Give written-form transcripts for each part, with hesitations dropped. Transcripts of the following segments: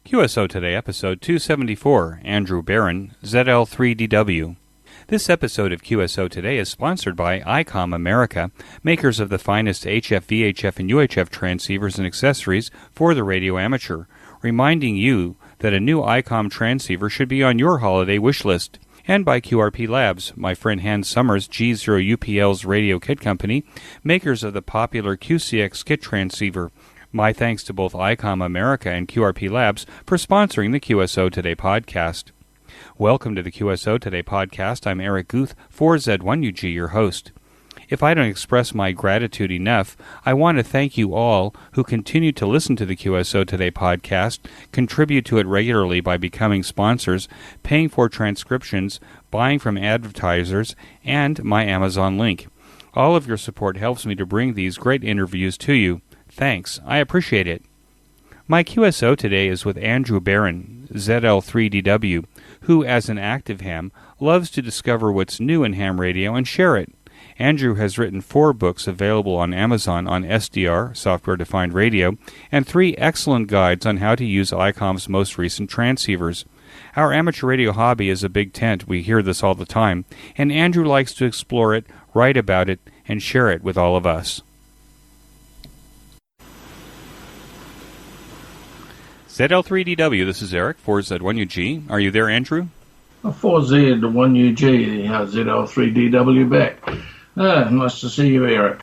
QSO Today, episode 274, Andrew Barron ZL3DW. This episode of QSO Today is sponsored by Icom America, makers of the finest HF, VHF, and UHF transceivers and accessories for the radio amateur, reminding you that a new Icom transceiver should be on your holiday wish list. And by QRP Labs, my friend Hans Summers, G0UPL's radio kit company, makers of the popular QCX kit transceiver. My thanks to both Icom America and QRP Labs for sponsoring the QSO Today podcast. Welcome to the QSO Today podcast. I'm Eric Guth, 4Z1UG, your host. If I don't express my gratitude enough, I want to thank you all who continue to listen to the QSO Today podcast, contribute to it regularly by becoming sponsors, paying for transcriptions, buying from advertisers, and my Amazon link. All of your support helps me to bring these great interviews to you. Thanks. I appreciate it. My QSO today is with Andrew Barron, ZL3DW, who, as an active ham, loves to discover what's new in ham radio and share it. Andrew has written 4 books available on Amazon on SDR, software-defined radio, and 3 excellent guides on how to use Icom's most recent transceivers. Our amateur radio hobby is a big tent. We hear this all the time, and Andrew likes to explore it, write about it, and share it with all of us. ZL3DW, this is Eric, 4Z1UG. Are you there, Andrew? 4Z1UG, ZL3DW back. Nice to see you, Eric.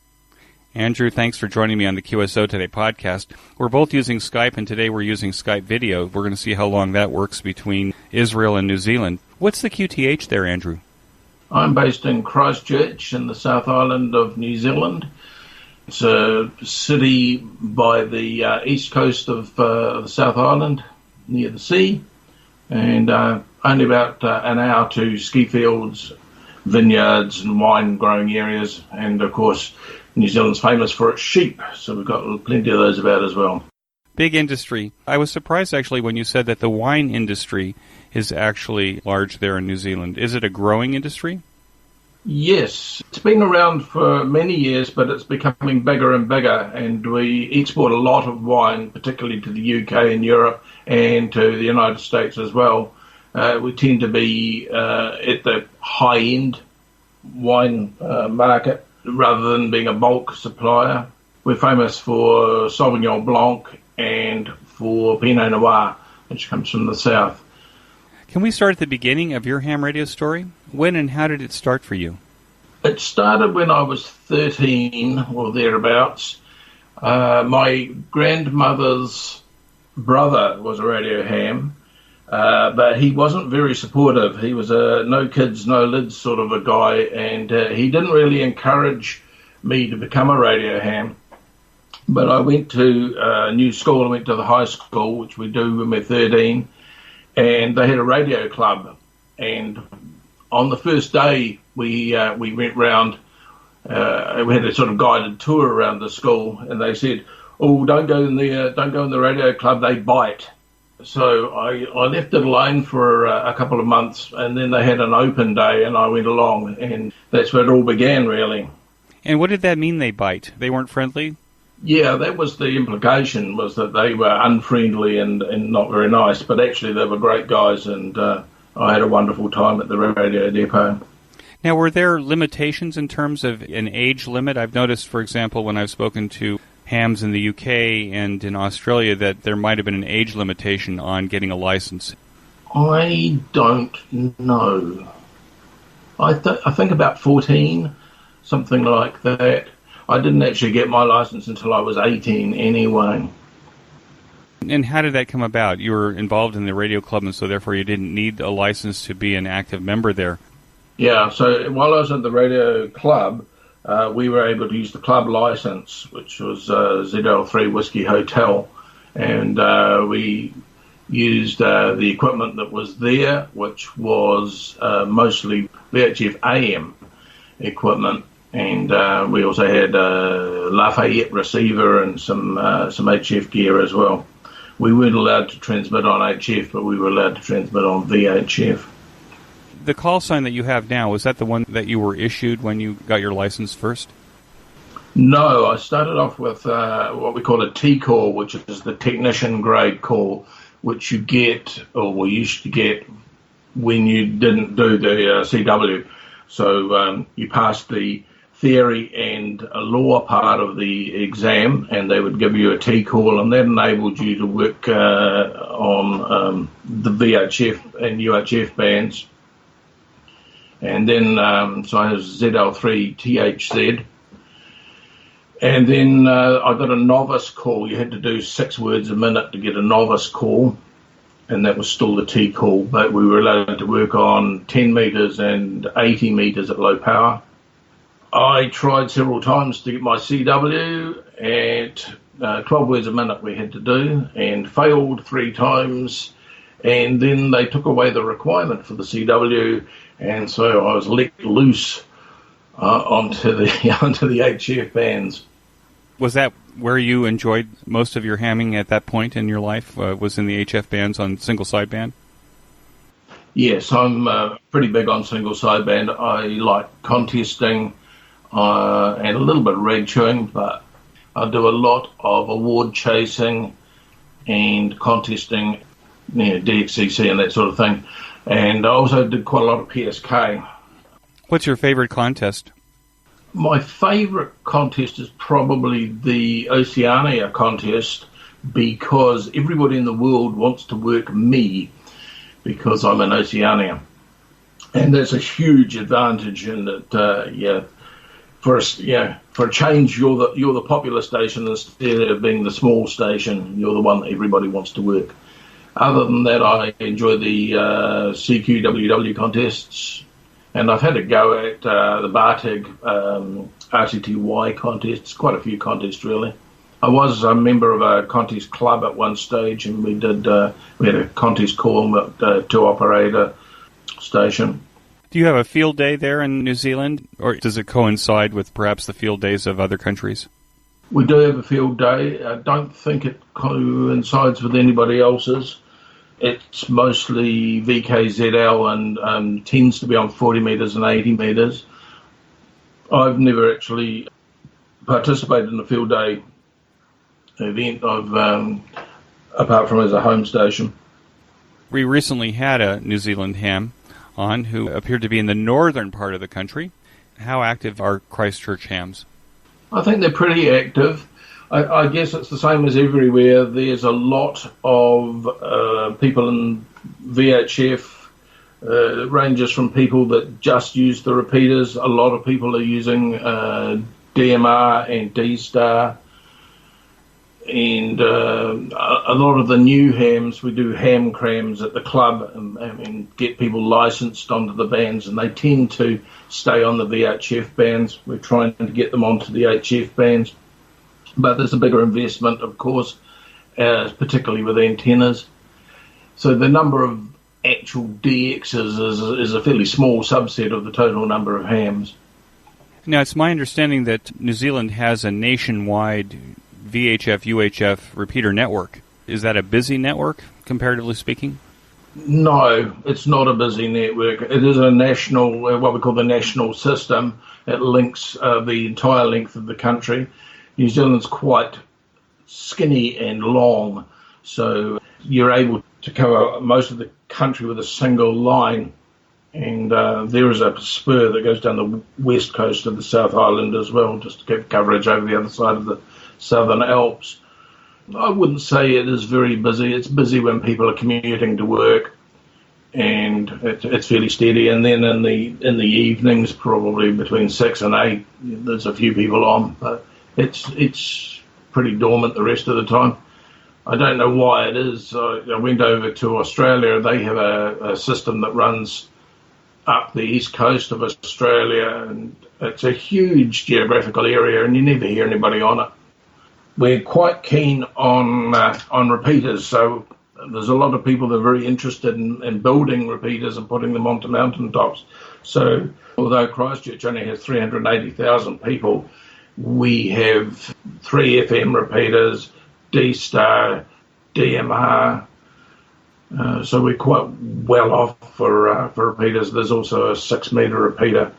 Andrew, thanks for joining me on the QSO Today podcast. We're both using Skype, and today we're using Skype video. We're going to see how long that works between Israel and New Zealand. What's the QTH there, Andrew? I'm based in Christchurch in the South Island of New Zealand. It's a city by the east coast of the South Island, near the sea, and only about an hour to ski fields, vineyards and wine growing areas, and of course New Zealand's famous for its sheep, so we've got plenty of those about as well. Big industry. I was surprised actually when you said that the wine industry is actually large there in New Zealand. Is it a growing industry? Yes, it's been around for many years, but it's becoming bigger and bigger, and we export a lot of wine, particularly to the UK and Europe and to the United States as well. We tend to be at the high-end wine market rather than being a bulk supplier. We're famous for Sauvignon Blanc and for Pinot Noir, which comes from the south. Can we start at the beginning of your ham radio story? When and how did it start for you? It started when I was 13 or thereabouts. My grandmother's brother was a radio ham, but he wasn't very supportive. He was a no kids, no lids sort of a guy, and he didn't really encourage me to become a radio ham. But I went to a new school. I went to the high school, which we do when we're 13, and they had a radio club. And on the first day, we went round. We had a sort of guided tour around the school, and they said, "Oh, don't go in the radio club. They bite." So I left it alone for a couple of months, and then they had an open day, and I went along, and that's where it all began, really. And what did that mean? They bite? They weren't friendly? Yeah, that was the implication, was that they were unfriendly and not very nice, but actually they were great guys, and I had a wonderful time at the radio depot. Now, were there limitations in terms of an age limit? I've noticed, for example, when I've spoken to hams in the UK and in Australia, that there might have been an age limitation on getting a license. I don't know. I think about 14, something like that. I didn't actually get my license until I was 18 anyway. And how did that come about? You were involved in the radio club, and so therefore you didn't need a license to be an active member there. Yeah, so while I was at the radio club, we were able to use the club license, which was ZL3 Whiskey Hotel, and we used the equipment that was there, which was mostly VHF AM equipment, and we also had a Lafayette receiver and some HF gear as well. We weren't allowed to transmit on HF, but we were allowed to transmit on VHF. The call sign that you have now, was that the one that you were issued when you got your license first? No, I started off with what we call a T call, which is the technician grade call, which you get, or we used to get, when you didn't do the CW. So you passed the theory and law part of the exam, and they would give you a T-call, and that enabled you to work on the VHF and UHF bands. And then, so I have ZL3THZ. And then I got a novice call. You had to do 6 words a minute to get a novice call, and that was still the T call, but we were allowed to work on 10 metres and 80 metres at low power. I tried several times to get my CW at 12 words a minute we had to do, and failed 3 times, and then they took away the requirement for the CW, and so I was let loose onto the HF bands. Was that where you enjoyed most of your hamming at that point in your life, was in the HF bands on single sideband? Yes, I'm pretty big on single sideband. I like contesting and a little bit of rag chewing, but I do a lot of award chasing and contesting, DXCC and that sort of thing. And I also did quite a lot of PSK. What's your favorite contest? My favourite contest is probably the Oceania contest, because everybody in the world wants to work me because I'm in Oceania. And that's a huge advantage in that, for a change, you're the popular station instead of being the small station. You're the one that everybody wants to work. Other than that, I enjoy the CQWW contests. And I've had a go at the Bartig RTTY contests, quite a few contests really. I was a member of a contest club at one stage, and we had a contest call at 2-operator station. Do you have a field day there in New Zealand, or does it coincide with perhaps the field days of other countries? We do have a field day. I don't think it coincides with anybody else's. It's mostly VKZL and tends to be on 40 metres and 80 metres. I've never actually participated in a field day event apart from as a home station. We recently had a New Zealand ham on who appeared to be in the northern part of the country. How active are Christchurch hams? I think they're pretty active. I guess it's the same as everywhere. There's a lot of people in VHF. It ranges from people that just use the repeaters. A lot of people are using DMR and D-Star. And a lot of the new hams, we do ham crams at the club and get people licensed onto the bands, and they tend to stay on the VHF bands. We're trying to get them onto the HF bands. But there's a bigger investment, of course, particularly with antennas. So the number of actual DXs is a fairly small subset of the total number of hams. Now, it's my understanding that New Zealand has a nationwide VHF, UHF repeater network. Is that a busy network, comparatively speaking? No, it's not a busy network. It is a national, what we call the national system. It links the entire length of the country. New Zealand's quite skinny and long, so you're able to cover most of the country with a single line. And there is a spur that goes down the west coast of the South Island as well, just to get coverage over the other side of the Southern Alps. I wouldn't say it is very busy. It's busy when people are commuting to work, and it's fairly steady. And then in the evenings, probably between 6 and 8, there's a few people on, but it's pretty dormant the rest of the time. I don't know why it is. I went over to Australia. They have a system that runs up the east coast of Australia, and it's a huge geographical area, and you never hear anybody on it. We're quite keen on repeaters, so there's a lot of people that are very interested in building repeaters and putting them onto mountaintops. So although Christchurch only has 380,000 people, we have 3 FM repeaters, D-Star, DMR, so we're quite well off for repeaters. There's also a 6-metre repeater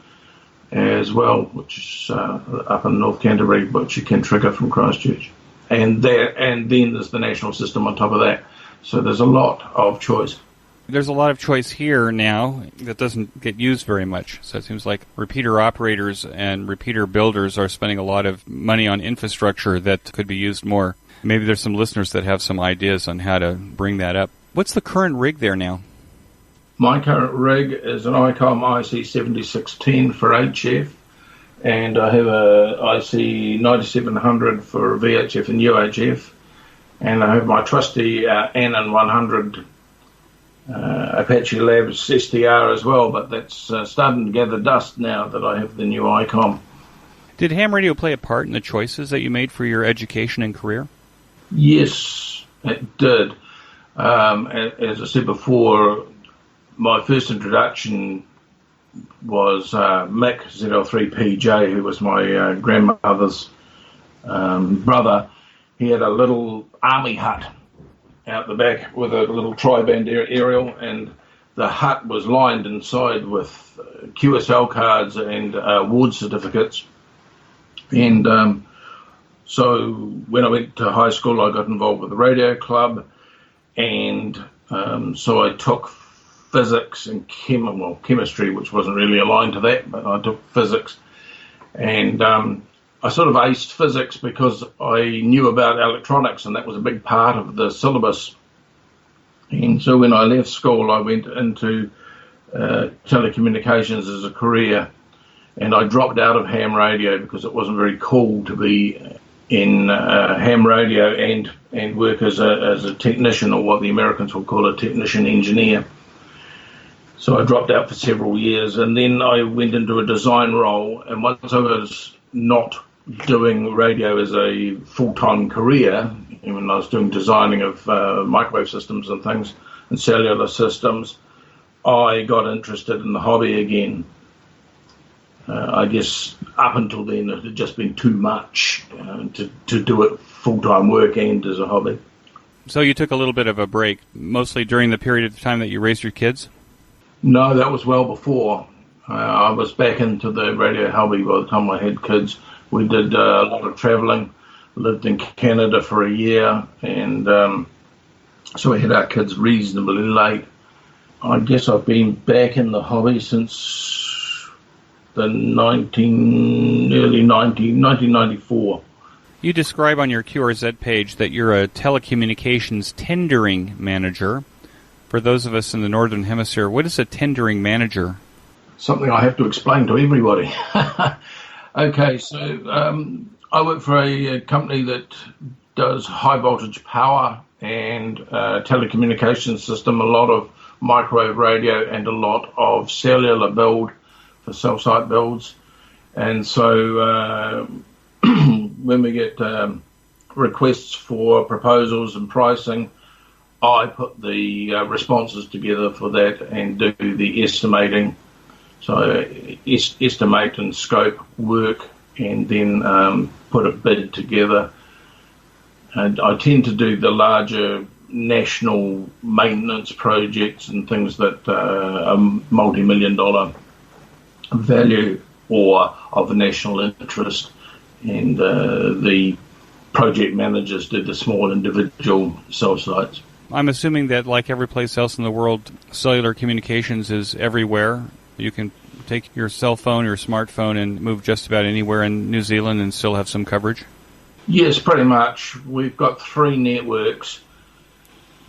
as well, which is up in North Canterbury, which you can trigger from Christchurch. And then there's the national system on top of that. So there's a lot of choice. There's a lot of choice here now that doesn't get used very much. So it seems like repeater operators and repeater builders are spending a lot of money on infrastructure that could be used more. Maybe there's some listeners that have some ideas on how to bring that up. What's the current rig there now? My current rig is an Icom IC7610 for HF, and I have a IC9700 for VHF and UHF, and I have my trusty Anon100 Apache Labs SDR as well, but that's starting to gather dust now that I have the new Icom. Did ham radio play a part in the choices that you made for your education and career? Yes, it did. As I said before, my first introduction was Mick ZL3DW, who was my grandmother's brother. He had a little army hut out the back with a little tri-band aerial, and the hut was lined inside with QSL cards and award certificates. And so when I went to high school, I got involved with the radio club, and so I took physics and chemistry, which wasn't really aligned to that, but I took physics. And I sort of aced physics because I knew about electronics, and that was a big part of the syllabus. And so when I left school, I went into telecommunications as a career, and I dropped out of ham radio because it wasn't very cool to be in ham radio and work as a technician, or what the Americans would call a technician engineer. So I dropped out for several years, and then I went into a design role, and once I was not doing radio as a full-time career, when I was doing designing of microwave systems and things, and cellular systems, I got interested in the hobby again. I guess up until then it had just been too much to do it full-time work and as a hobby. So you took a little bit of a break, mostly during the period of time that you raised your kids? No, that was well before. I was back into the radio hobby by the time I had kids. We did a lot of travelling, lived in Canada for a year, and so we had our kids reasonably late. I guess I've been back in the hobby since the early 1994. You describe on your QRZ page that you're a telecommunications tendering manager. For those of us in the Northern Hemisphere, what is a tendering manager? Something I have to explain to everybody. Okay, so I work for a company that does high voltage power and telecommunications system, a lot of microwave radio and a lot of cellular build for cell site builds. And so when we get requests for proposals and pricing, I put the responses together for that and do the estimating. So estimate and scope work, and then put a bid together. And I tend to do the larger national maintenance projects and things that are multi-million-dollar value or of national interest. And the project managers do the small individual cell sites. I'm assuming that, like every place else in the world, cellular communications is everywhere. You can take your cell phone, your smartphone, and move just about anywhere in New Zealand and still have some coverage? Yes, pretty much. We've got 3 networks.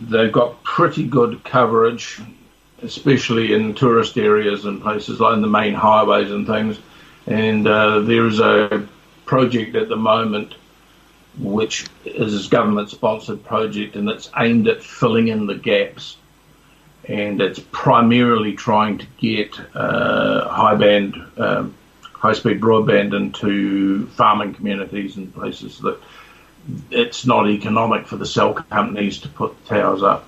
They've got pretty good coverage, especially in tourist areas and places like the main highways and things. And there's a project at the moment which is a government-sponsored project, and it's aimed at filling in the gaps. And it's primarily trying to get high-speed broadband into farming communities and places that it's not economic for the cell companies to put towers up.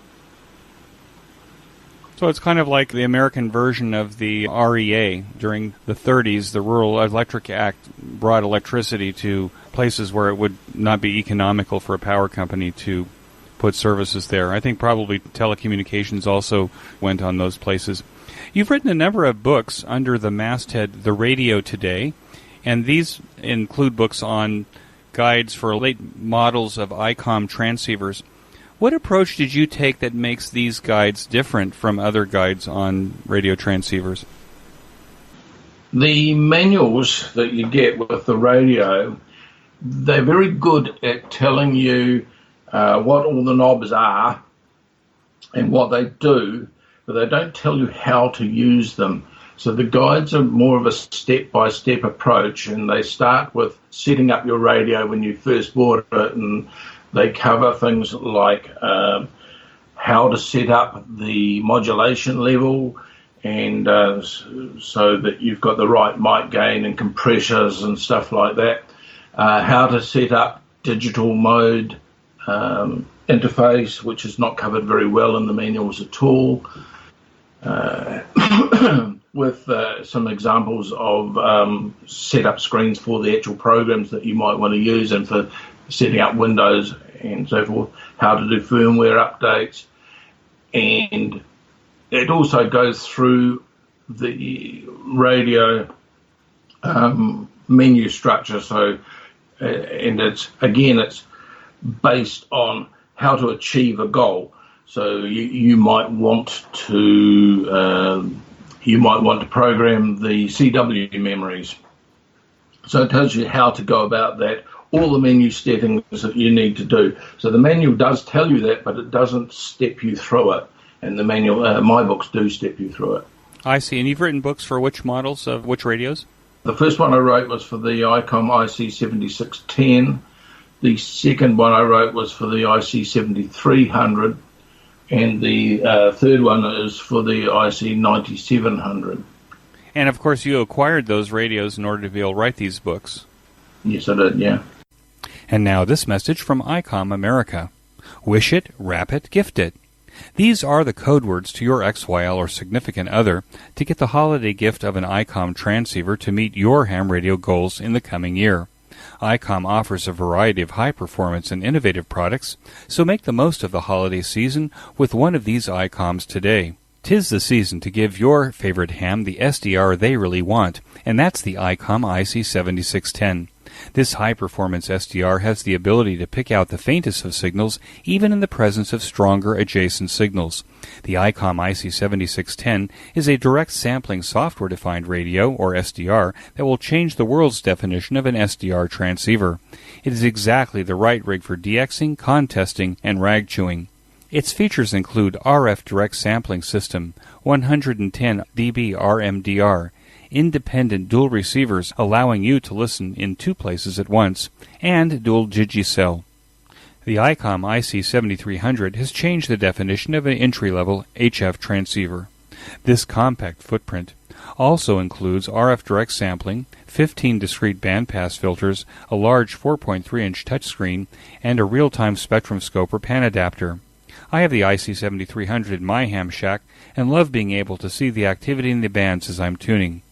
So it's kind of like the American version of the REA. During the 30s, the Rural Electric Act brought electricity to places where it would not be economical for a power company to put services there. I think probably telecommunications also went on those places. You've written a number of books under the masthead The Radio Today, and these include books on guides for late models of Icom transceivers. What approach did you take that makes these guides different from other guides on radio transceivers? The manuals that you get with the radio, they're very good at telling you what all the knobs are and what they do, but they don't tell you how to use them. So the guides are more of a step-by-step approach, and they start with setting up your radio when you first bought it, and they cover things like how to set up the modulation level, and so that you've got the right mic gain and compressors and stuff like that, how to set up digital mode interface, which is not covered very well in the manuals at all, with some examples of setup screens for the actual programs that you might want to use and for setting up Windows and so forth, how to do firmware updates. And it also goes through the radio menu structure. So, and it's based on how to achieve a goal. So you might want to program the CW memories. So it tells you how to go about that, all the menu settings that you need to do. So the manual does tell you that, but it doesn't step you through it. And the manual, my books do step you through it. I see. And you've written books for which models of which radios? The first one I wrote was for the Icom IC7610. The second one I wrote was for the IC7300. And the third one is for the IC9700. And, of course, you acquired those radios in order to be able to write these books. Yes, I did, yeah. And now this message from Icom America. Wish it, wrap it, gift it. These are the code words to your XYL or significant other to get the holiday gift of an Icom transceiver to meet your ham radio goals in the coming year. Icom offers a variety of high-performance and innovative products, so make the most of the holiday season with one of these Icoms today. 'Tis the season to give your favorite ham the SDR they really want, and that's the Icom IC7610. This high-performance SDR has the ability to pick out the faintest of signals even in the presence of stronger adjacent signals. The Icom IC7610 is a direct sampling software-defined radio, or SDR, that will change the world's definition of an SDR transceiver. It is exactly the right rig for DXing, contesting, and rag chewing. Its features include RF direct sampling system, 110 dB RMDR, independent dual receivers allowing you to listen in two places at once, and dual Digicell. The Icom IC7300 has changed the definition of an entry-level HF transceiver. This compact footprint also includes RF direct sampling, 15 discrete bandpass filters, a large 4.3-inch touchscreen, and a real-time spectrum scope or pan adapter. I have the IC7300 in my ham shack and love being able to see the activity in the bands as I'm tuning.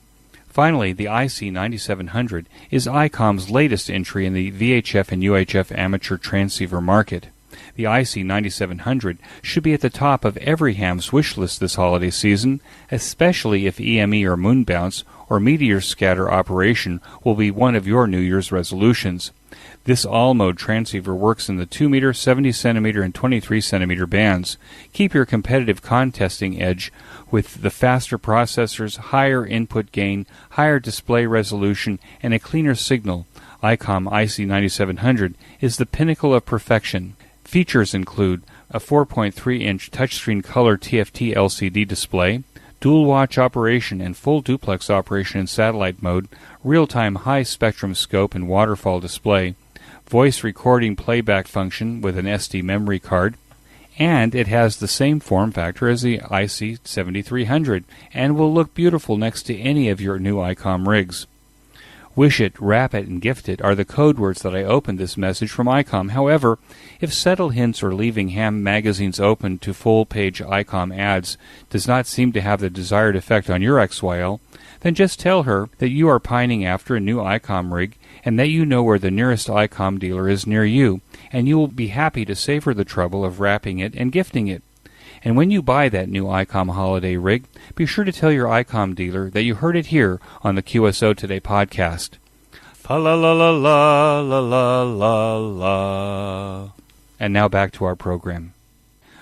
Finally, the IC9700 is Icom's latest entry in the VHF and UHF amateur transceiver market. The IC9700 should be at the top of every ham's wish list this holiday season, especially if EME or moon bounce or meteor scatter operation will be one of your New Year's resolutions. This all-mode transceiver works in the 2-meter, 70-centimeter, and 23-centimeter bands. Keep your competitive contesting edge with the faster processors, higher input gain, higher display resolution, and a cleaner signal. Icom IC9700 is the pinnacle of perfection. Features include a 4.3-inch touchscreen color TFT LCD display, dual watch operation and full duplex operation in satellite mode, real-time high-spectrum scope and waterfall display, voice recording playback function with an SD memory card, and it has the same form factor as the IC7300 and will look beautiful next to any of your new Icom rigs. Wish it, wrap it, and gift it are the code words that I opened this message from Icom. However, if subtle hints or leaving ham magazines open to full-page Icom ads does not seem to have the desired effect on your XYL, then just tell her that you are pining after a new Icom rig and that you know where the nearest Icom dealer is near you, and you will be happy to save her the trouble of wrapping it and gifting it. And when you buy that new Icom holiday rig, be sure to tell your Icom dealer that you heard it here on the QSO Today podcast. Fa-la-la-la-la-la-la-la. And now back to our program.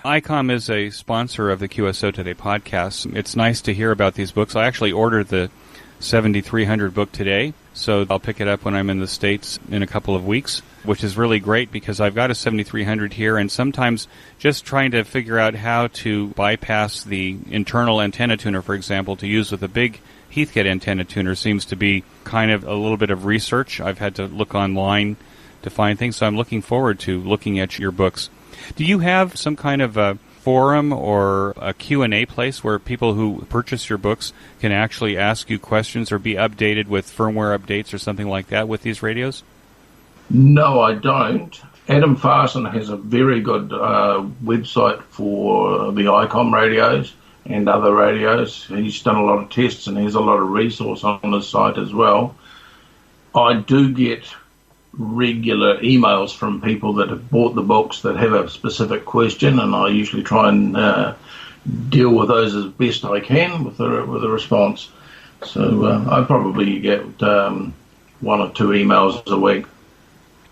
Icom is a sponsor of the QSO Today podcast. It's nice to hear about these books. I actually ordered the 7300 book today, so I'll pick it up when I'm in the States in a couple of weeks, which is really great because I've got a 7300 here, and sometimes just trying to figure out how to bypass the internal antenna tuner, for example, to use with a big Heathkit antenna tuner seems to be kind of a little bit of research. I've had to look online to find things, so I'm looking forward to looking at your books. Do you have some kind of a forum or a Q&A place where people who purchase your books can actually ask you questions or be updated with firmware updates or something like that with these radios? No, I don't. Adam Farson has a very good website for the Icom radios and other radios. He's done a lot of tests and has a lot of resource on his site as well. I do get regular emails from people that have bought the books that have a specific question, and I usually try and deal with those as best I can with a response. So I probably get 1 or 2 emails a week.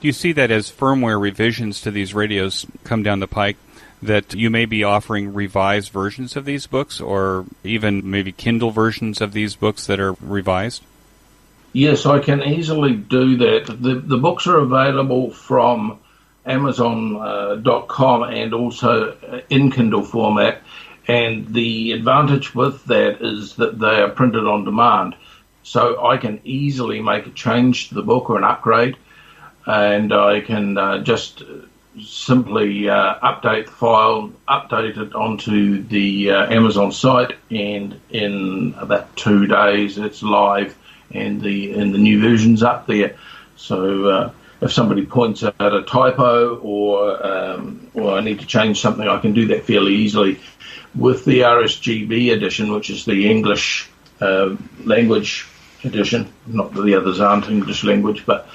Do you see that as firmware revisions to these radios come down the pike, that you may be offering revised versions of these books, or even maybe Kindle versions of these books that are revised? Yes, I can easily do that. The books are available from Amazon.com and also in Kindle format. And the advantage with that is that they are printed on demand. So I can easily make a change to the book or an upgrade, and I can just simply update the file, update it onto the Amazon site, and in about 2 days it's live. And the new version's up there. So if somebody points out a typo or I need to change something, I can do that fairly easily. With the RSGB edition, which is the English language edition, not that the others aren't English language, but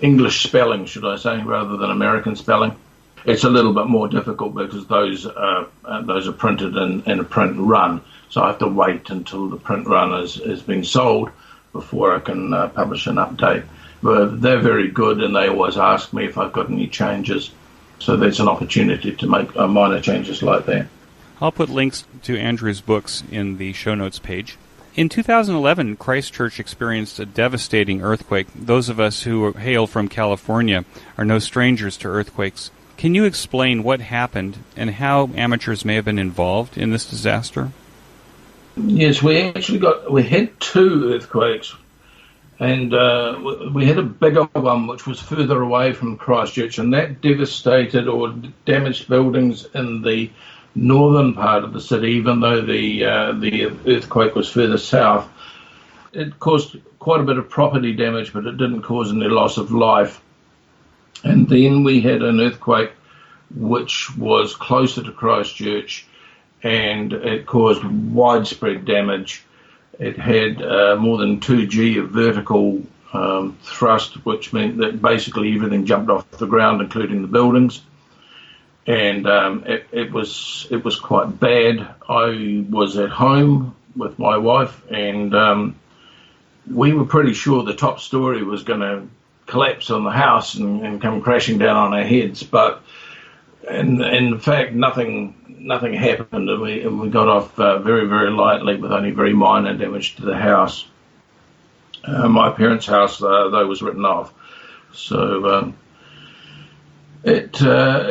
English spelling, should I say, rather than American spelling. It's a little bit more difficult because those are printed in a print run. So I have to wait until the print run is being sold before I can publish an update. But they're very good, and they always ask me if I've got any changes. So that's an opportunity to make minor changes like that. I'll put links to Andrew's books in the show notes page. In 2011, Christchurch experienced a devastating earthquake. Those of us who hail from California are no strangers to earthquakes. Can you explain what happened and how amateurs may have been involved in this disaster? Yes, we had 2 earthquakes, and we had a bigger one which was further away from Christchurch, and that devastated or damaged buildings in the northern part of the city, even though the earthquake was further south. It caused quite a bit of property damage, but it didn't cause any loss of life. And then we had an earthquake which was closer to Christchurch, and it caused widespread damage. It had more than 2G of vertical thrust, which meant that basically everything jumped off the ground, including the buildings. And it was quite bad. I was at home with my wife, and we were pretty sure the top story was going to collapse on the house and come crashing down on our heads. But in fact, nothing happened, and we got off very, very lightly with only very minor damage to the house. My parents' house, though, was written off. So it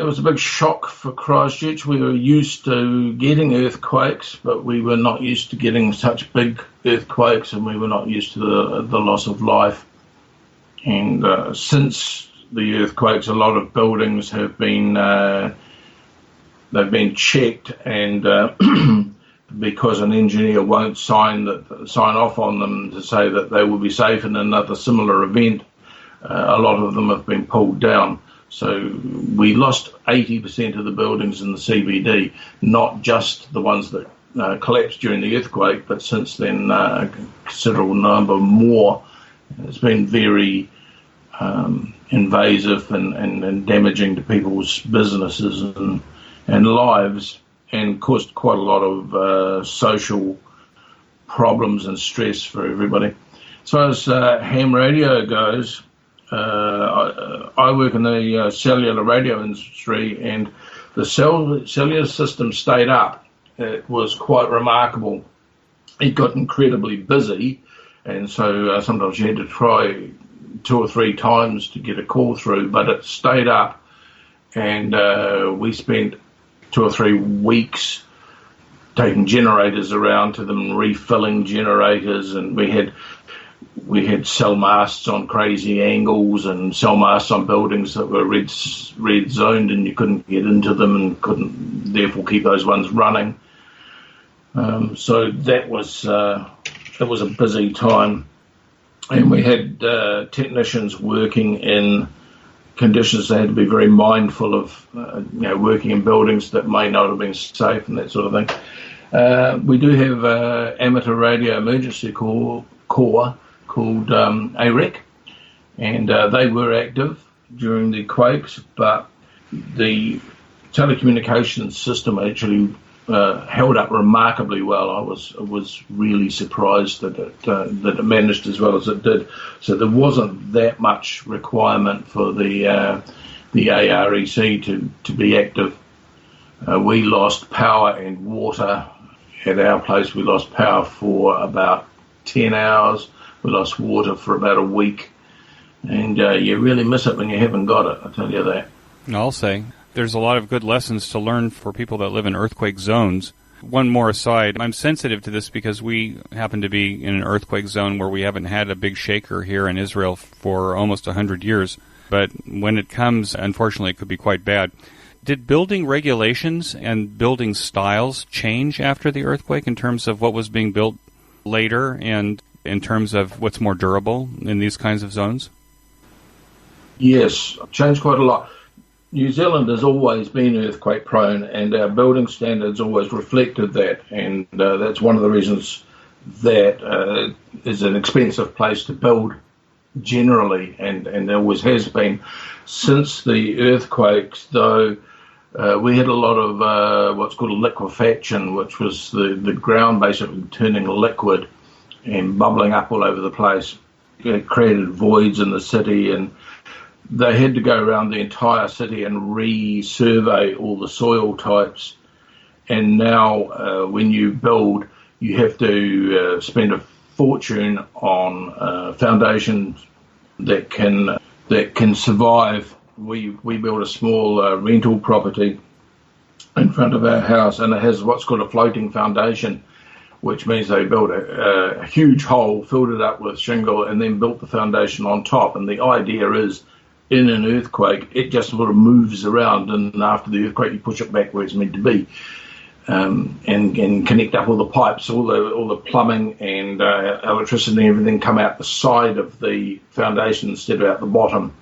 was a big shock for Christchurch. We were used to getting earthquakes, but we were not used to getting such big earthquakes, and we were not used to the loss of life. And since the earthquakes, a lot of buildings have been they've been checked, and because an engineer won't sign off on them to say that they will be safe in another similar event, a lot of them have been pulled down. So we lost 80% of the buildings in the CBD, not just the ones that collapsed during the earthquake, but since then a considerable number more. It's been very invasive and damaging to people's businesses and lives, and caused quite a lot of social problems and stress for everybody. As far as ham radio goes, I work in the cellular radio industry, and the cellular system stayed up. It was quite remarkable. It got incredibly busy, and so sometimes you had to try 2 or 3 times to get a call through, but it stayed up, and we spent 2 or 3 weeks taking generators around to them, refilling generators, and we had cell masts on crazy angles and cell masts on buildings that were red zoned, and you couldn't get into them and couldn't therefore keep those ones running. So that was a busy time, and we had technicians working in conditions they had to be very mindful of, working in buildings that may not have been safe and that sort of thing. We do have an amateur radio emergency corps called AREC, and they were active during the quakes, but the telecommunications system actually held up remarkably well. I was really surprised that it managed as well as it did. So there wasn't that much requirement for the AREC to be active. We lost power and water at our place. We lost power for about 10 hours. We lost water for about a week, and you really miss it when you haven't got it, I tell you that. I'll say. There's a lot of good lessons to learn for people that live in earthquake zones. One more aside, I'm sensitive to this because we happen to be in an earthquake zone where we haven't had a big shaker here in Israel for almost 100 years. But when it comes, unfortunately, it could be quite bad. Did building regulations and building styles change after the earthquake in terms of what was being built later and in terms of what's more durable in these kinds of zones? Yes, changed quite a lot. New Zealand has always been earthquake prone, and our building standards always reflected that, and that's one of the reasons that is an expensive place to build generally, and there always has been. Since the earthquakes, though, we had a lot of what's called liquefaction, which was the ground basically turning liquid and bubbling up all over the place. It created voids in the city, and they had to go around the entire city and resurvey all the soil types. And now when you build, you have to spend a fortune on foundations that can survive. We built a small rental property in front of our house, and it has what's called a floating foundation, which means they built a huge hole, filled it up with shingle, and then built the foundation on top. And the idea is, in an earthquake, it just sort of moves around, and after the earthquake, you push it back where it's meant to be, and connect up all the pipes, all the plumbing and electricity and everything come out the side of the foundation instead of out the bottom,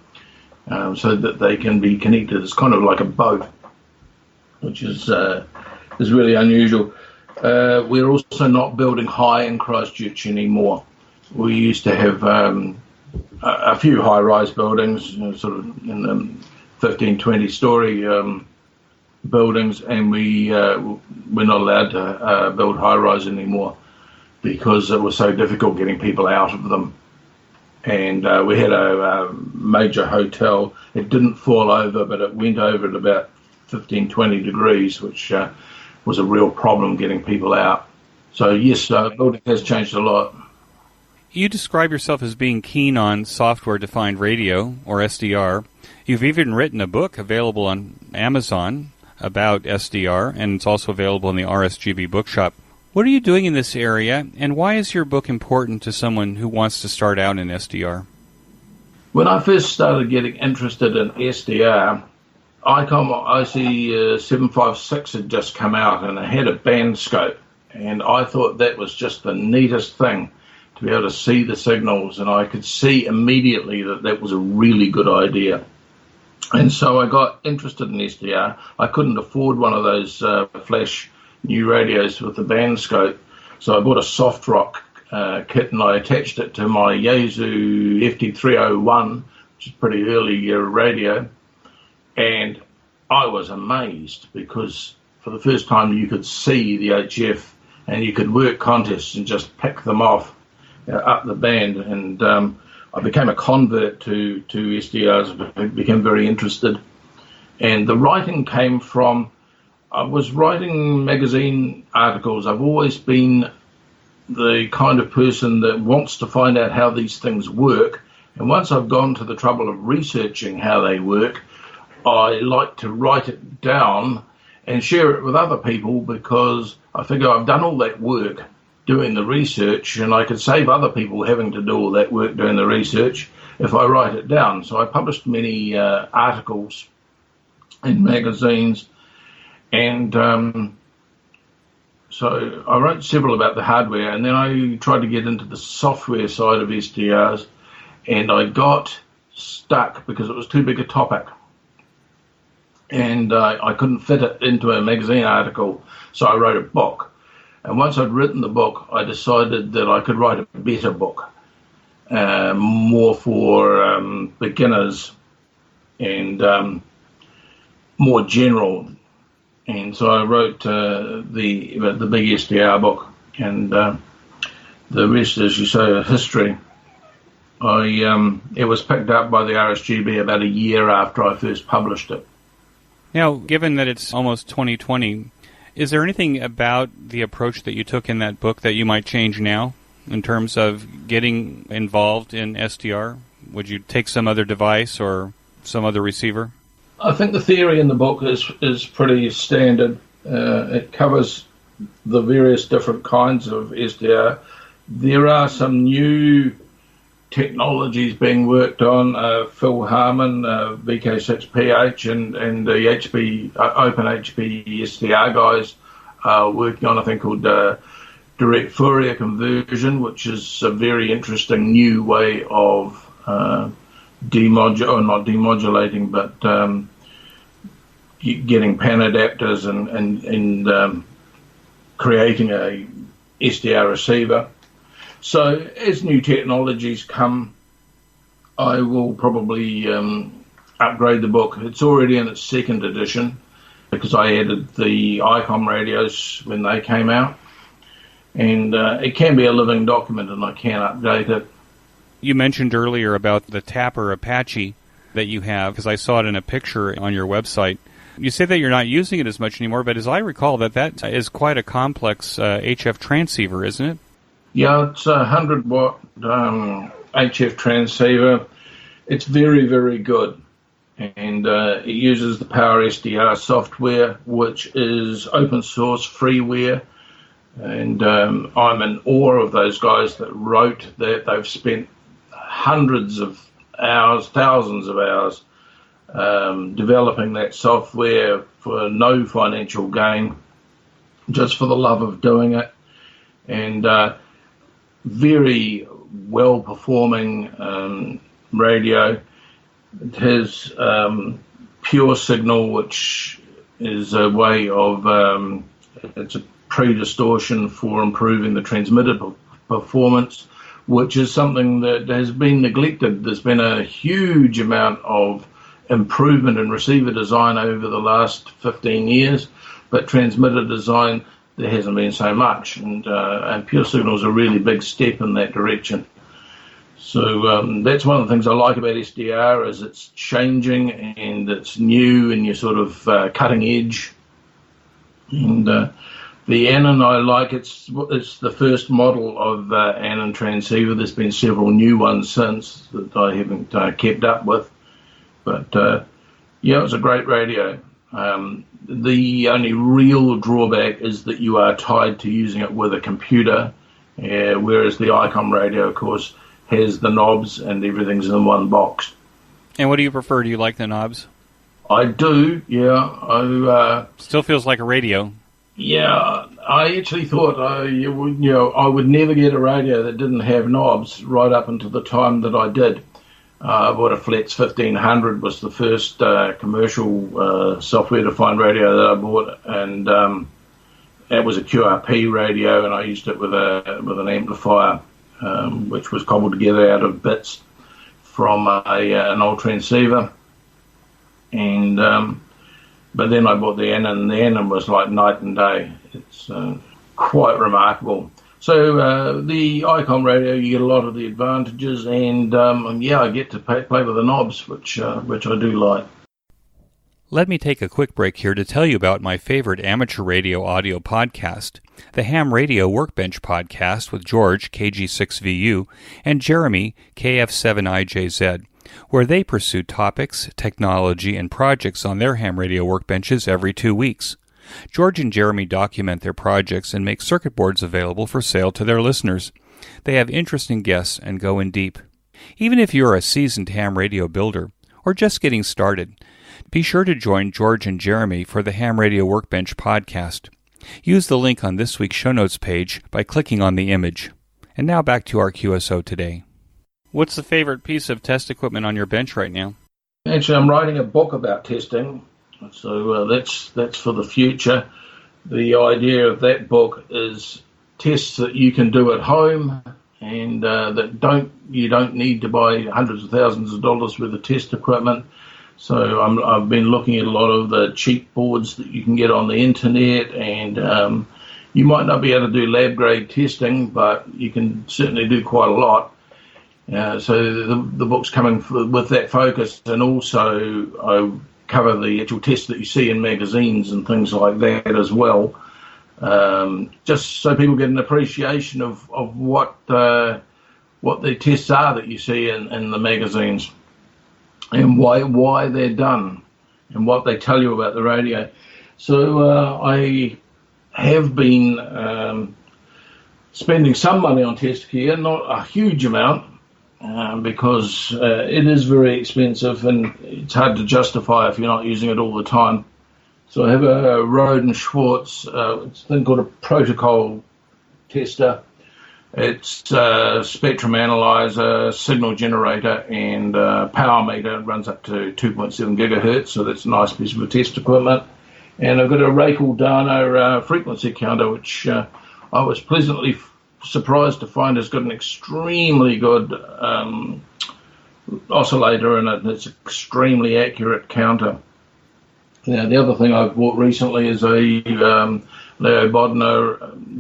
so that they can be connected. It's kind of like a boat, which is really unusual. We're also not building high in Christchurch anymore. We used to have a few high-rise buildings, sort of in the 15, 20-story buildings, and we're not allowed to build high-rise anymore because it was so difficult getting people out of them. And we had a major hotel. It didn't fall over, but it went over at about 15, 20 degrees, which was a real problem getting people out. So, yes, building has changed a lot. You describe yourself as being keen on software-defined radio, or SDR. You've even written a book available on Amazon about SDR, and it's also available in the RSGB bookshop. What are you doing in this area, and why is your book important to someone who wants to start out in SDR? When I first started getting interested in SDR, Icom IC756 had just come out, and it had a band scope, and I thought that was just the neatest thing, to be able to see the signals, and I could see immediately that was a really good idea. And so I got interested in SDR. I couldn't afford one of those flash new radios with the band scope, so I bought a soft rock kit, and I attached it to my Yaesu FT301, which is a pretty early radio, and I was amazed because for the first time you could see the HF, and you could work contests and just pick them off up the band, and I became a convert to SDRs. I became very interested, And the writing came from, I was writing magazine articles. I've always been the kind of person that wants to find out how these things work. And once I've gone to the trouble of researching how they work, I like to write it down and share it with other people, because I figure I've done all that work doing the research, and I could save other people having to do all that work doing the research if I write it down. So I published many articles in magazines, and so I wrote several about the hardware, and then I tried to get into the software side of SDRs, and I got stuck because it was too big a topic, and I couldn't fit it into a magazine article, so I wrote a book. And once I'd written the book, I decided that I could write a better book, more for beginners and more general. And so I wrote the big SDR book, and the rest, as you say, history. It was picked up by the RSGB about a year after I first published it. Now, given that it's almost 2020, is there anything about the approach that you took in that book that you might change now in terms of getting involved in SDR? Would you take some other device or some other receiver? I think the theory in the book is pretty standard. It covers the various different kinds of SDR. There are some new technologies being worked on. Phil Harmon, VK6PH, and the Open HP SDR guys are working on a thing called direct Fourier conversion, which is a very interesting new way of not demodulating, but getting pan adapters and creating a SDR receiver. So as new technologies come, I will probably upgrade the book. It's already in its second edition because I added the Icom radios when they came out. And it can be a living document, and I can update it. You mentioned earlier about the Tapper Apache that you have, because I saw it in a picture on your website. You say that you're not using it as much anymore, but as I recall, that is quite a complex HF transceiver, isn't it? Yeah, it's a 100-watt HF transceiver. It's very, very good. And it uses the Power SDR software, which is open source freeware. And I'm in awe of those guys that wrote that. They've spent hundreds of hours, thousands of hours, developing that software for no financial gain, just for the love of doing it. And very well-performing radio. It has pure signal, which is a way of, it's a pre-distortion for improving the transmitted performance, which is something that has been neglected. There's been a huge amount of improvement in receiver design over the last 15 years, but transmitter design, there hasn't been so much, and pure signal is a really big step in that direction. So that's one of the things I like about SDR, is it's changing and it's new and you're sort of cutting edge. And the Anon I like, it's the first model of Anon transceiver. There's been several new ones since that I haven't kept up with. But yeah, it's a great radio. The only real drawback is that you are tied to using it with a computer, whereas the Icom radio, of course, has the knobs and everything's in one box. And what do you prefer? Do you like the knobs? I do, yeah. Still feels like a radio. Yeah, I actually thought I would never get a radio that didn't have knobs right up until the time that I did. I bought a Flex 1500, was the first commercial software-defined radio that I bought, and that was a QRP radio, and I used it with an amplifier, which was cobbled together out of bits from an old transceiver. And but then I bought the Anon, and the Anon was like night and day. It's quite remarkable. So the Icom radio, you get a lot of the advantages, and I get to play with the knobs, which I do like. Let me take a quick break here to tell you about my favorite amateur radio audio podcast, the Ham Radio Workbench Podcast with George, KG6VU, and Jeremy, KF7IJZ, where they pursue topics, technology, and projects on their ham radio workbenches every 2 weeks. George and Jeremy document their projects and make circuit boards available for sale to their listeners. They have interesting guests and go in deep. Even if you're a seasoned ham radio builder or just getting started, be sure to join George and Jeremy for the Ham Radio Workbench podcast. Use the link on this week's show notes page by clicking on the image. And now back to our QSO Today. What's the favorite piece of test equipment on your bench right now? Actually, I'm writing a book about testing, so that's for the future. The idea of that book is tests that you can do at home and you don't need to buy hundreds of thousands of dollars worth of test equipment. So I've been looking at a lot of the cheap boards that you can get on the internet, and you might not be able to do lab grade testing, but you can certainly do quite a lot. So the book's coming with that focus, and also I cover the actual tests that you see in magazines and things like that as well, just so people get an appreciation of what the tests are that you see in the magazines, and why they're done, and what they tell you about the radio. So I have been spending some money on test gear, not a huge amount, because it is very expensive and it's hard to justify if you're not using it all the time. So I have a Roden Schwartz, it's a thing called a protocol tester. It's a spectrum analyzer, signal generator, and power meter. It runs up to 2.7 gigahertz, so that's a nice piece of test equipment. And I've got a Raykel Dano frequency counter, which I was pleasantly surprised to find has got an extremely good oscillator in it. It's an extremely accurate counter. Now, the other thing I've bought recently is a Leo Bodner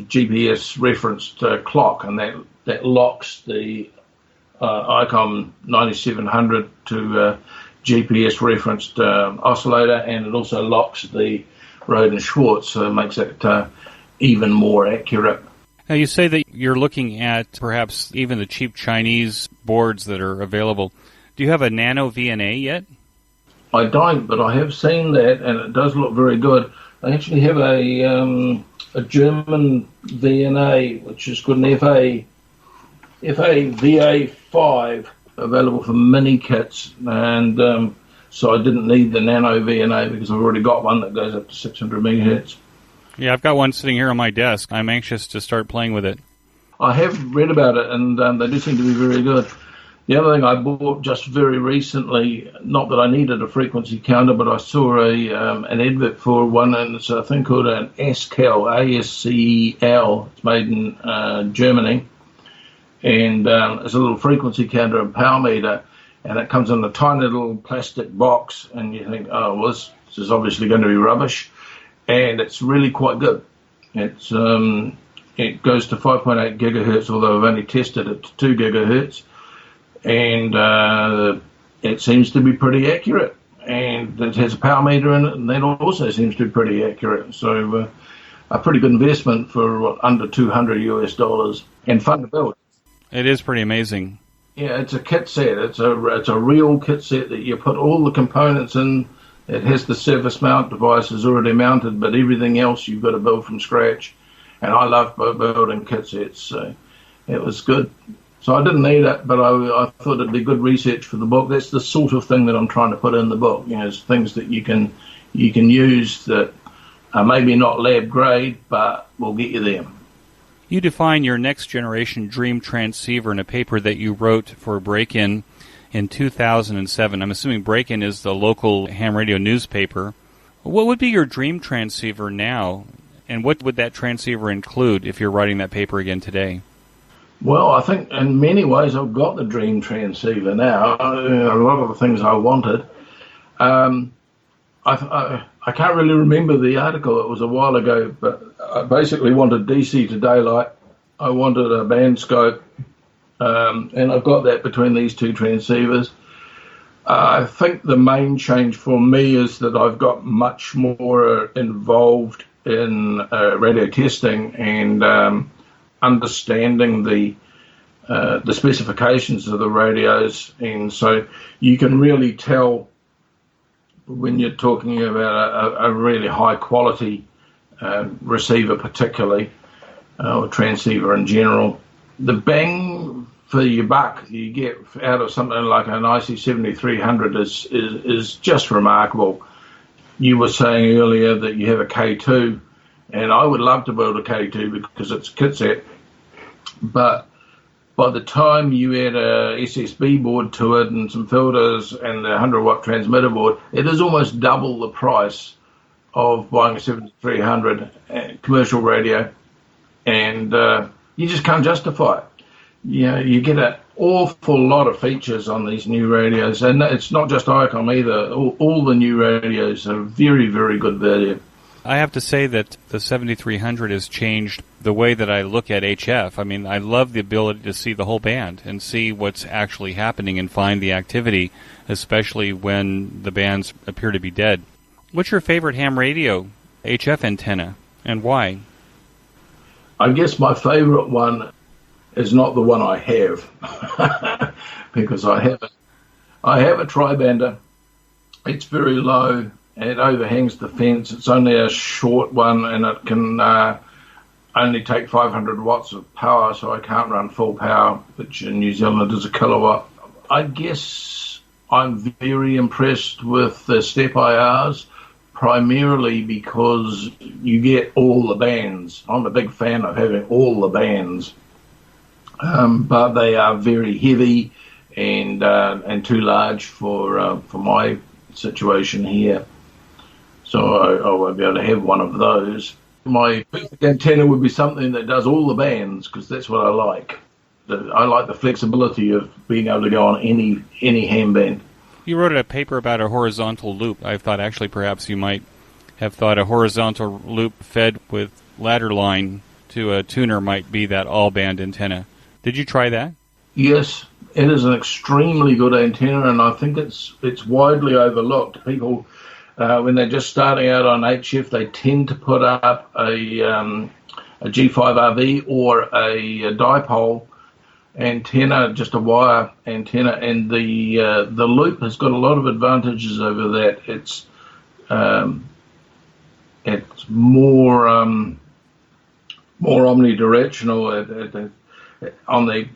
GPS referenced clock, and that locks the Icom 9700 to GPS referenced oscillator, and it also locks the Roden Schwartz, so it makes it even more accurate. Now, you say that you're looking at perhaps even the cheap Chinese boards that are available. Do you have a Nano VNA yet? I don't, but I have seen that, and it does look very good. I actually have a German VNA, which is called an FA VA5, available for mini kits, and so I didn't need the Nano VNA because I've already got one that goes up to 600 megahertz. Yeah, I've got one sitting here on my desk. I'm anxious to start playing with it. I have read about it, and they do seem to be very good. The other thing I bought just very recently, not that I needed a frequency counter, but I saw an advert for one, and it's a thing called an ASCEL, ASCEL. It's made in Germany, and it's a little frequency counter and power meter, and it comes in a tiny little plastic box, and you think, oh, well, this is obviously going to be rubbish, and it's really quite good. It's it goes to 5.8 gigahertz, although I've only tested it to 2 gigahertz. And it seems to be pretty accurate, and it has a power meter in it, and that also seems to be pretty accurate. So a pretty good investment for under $200 and fun to build. It is pretty amazing. Yeah, it's a kit set. It's a real kit set that you put all the components in. It has the surface mount devices already mounted, but everything else you've got to build from scratch. And I love building kit sets, so it was good. So I didn't need it, but I thought it'd be good research for the book. That's the sort of thing that I'm trying to put in the book. You know, things that you can use that are maybe not lab grade, but will get you there. You define your next generation dream transceiver in a paper that you wrote for Break-In in 2007. I'm assuming Break-In is the local ham radio newspaper. What would be your dream transceiver now, and what would that transceiver include if you're writing that paper again today? Well, I think in many ways I've got the dream transceiver now. A lot of the things I wanted. I can't really remember the article. It was a while ago, but I basically wanted DC to daylight. I wanted a band scope, and I've got that between these two transceivers. I think the main change for me is that I've got much more involved in radio testing and understanding the specifications of the radios, and so you can really tell when you're talking about a really high quality receiver, particularly or transceiver in general. The bang for your buck you get out of something like an IC7300 is just remarkable. You were saying earlier that you have a K2, and I would love to build a K2 because it's a kit set, but by the time you add a SSB board to it and some filters and the 100-watt transmitter board, it is almost double the price of buying a 7300 commercial radio, and you just can't justify it. You get an awful lot of features on these new radios, and it's not just Icom either. All the new radios are very, very good value. I have to say that the 7300 has changed the way that I look at HF. I mean, I love the ability to see the whole band and see what's actually happening and find the activity, especially when the bands appear to be dead. What's your favorite ham radio HF antenna, and why? I guess my favorite one is not the one I have, because I have a tri-bander. It's very low. It overhangs the fence. It's only a short one, and it can only take 500 watts of power, so I can't run full power, which in New Zealand is a kilowatt. I guess I'm very impressed with the step IRs, primarily because you get all the bands. I'm a big fan of having all the bands, but they are very heavy and too large for my situation here. So I won't be able to have one of those. My perfect antenna would be something that does all the bands, because that's what I like. I like the flexibility of being able to go on any ham band. You wrote a paper about a horizontal loop. I thought actually perhaps you might have thought a horizontal loop fed with ladder line to a tuner might be that all-band antenna. Did you try that? Yes, it is an extremely good antenna, and I think it's widely overlooked. People, when they're just starting out on HF, they tend to put up a G5RV or a dipole antenna, just a wire antenna, and the loop has got a lot of advantages over that. It's more omnidirectional. On the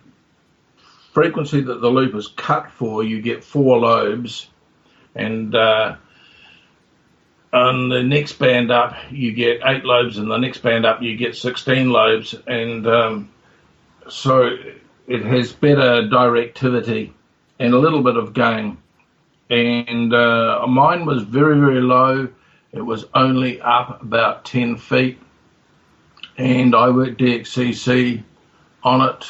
frequency that the loop is cut for, you get 4 lobes, and on the next band up you get 8 lobes, and the next band up you get 16 lobes, and so it has better directivity and a little bit of gain. And mine was very, very low. It was only up about 10 feet, and I worked DXCC on it,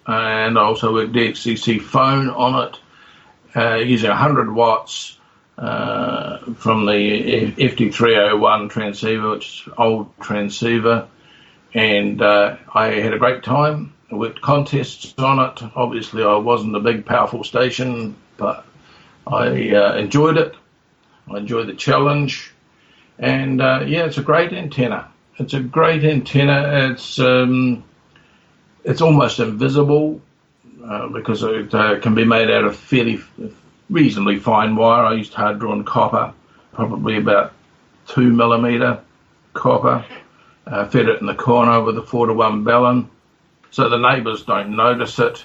and I also worked DXCC phone on it, using 100 watts from the FT301 transceiver, which is an old transceiver, and I had a great time. I worked contests on it. Obviously, I wasn't a big, powerful station, but I enjoyed it. I enjoyed the challenge, and it's a great antenna. It's a great antenna. It's almost invisible because it can be made out of reasonably fine wire. I used hard-drawn copper, probably about 2 millimeter copper. Fed it in the corner with a 4-to-1 bellon, so the neighbours don't notice it.